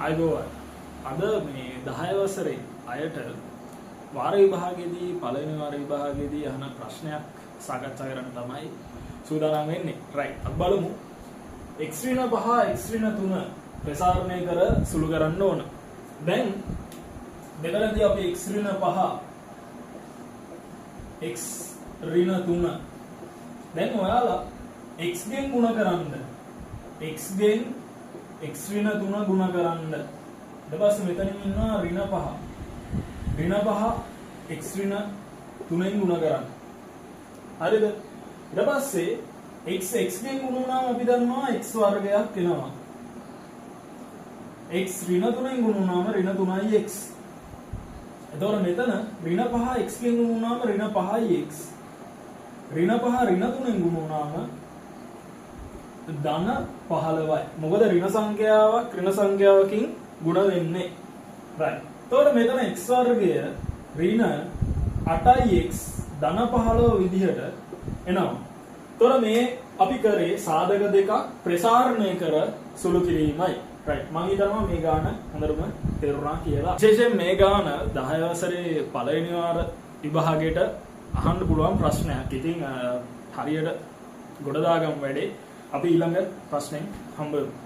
අයගොල්ලෝ අද මේ 10 වසරේ අයට වාර විභාගයේදී පළවෙනි වාර විභාගයේදී අහන ප්‍රශ්නයක් සාකච්ඡා කරන්න තමයි සූදානම් වෙන්නේ. රයිට්. අපි බලමු. x ඍණ 5 x ඍණ 3 ප්‍රසාරණය කර සුළු කරන්න ඕන. දැන් මෙතනදී අපි x ඍණ 5 x ඍණ 3 දැන් ඔයාලා x ගෙන් ගුණ කරන්න. x ගෙන් x ඍණ 3 ගුණ කරන්න. ඊට පස්සේ මෙතනින් ඉන්නවා ඍණ 5. ඍණ 5 x ඍණ 3ෙන් ගුණ කරන්න. හරිද? ඊට පස්සේ x ගෙන් ගුණ වුණාම අපි දන්නවා x වර්ගයක් එනවා. x ඍණ 3ෙන් ගුණ වුණාම ඍණ 3යි x. එතකොට මෙතන ඍණ 5 x ගෙන් ගුණ වුණාම ඍණ 5යි x. ඍණ 5 ඍණ 3ෙන් ගුණ වුණාම ධන 15යි. මොකද ඍණ සංඛ්‍යාවක් ඍණ සංඛ්‍යාවකින් ගුණ වෙන්නේ. right. එතකොට මෙතන x වර්ගය ඍණ 8යි x ධන 15 විදිහට එනවා. එතකොට මේ අපි කරේ සාධක දෙකක් ප්‍රසාරණය කර සුළු කිරීමයි. right. මම හිතනවා මේ ගාන හොඳටම තේරුණා කියලා. විශේෂයෙන් මේ ගාන 10 වසරේ පළවෙනි වාර විභාගයට අහන්න පුළුවන් ප්‍රශ්නයක්. ඉතින් හරියට ගොඩ දාගමු වැඩේ. අපි ඊළඟ ප්‍රශ්නෙන් හම්බ වෙමු.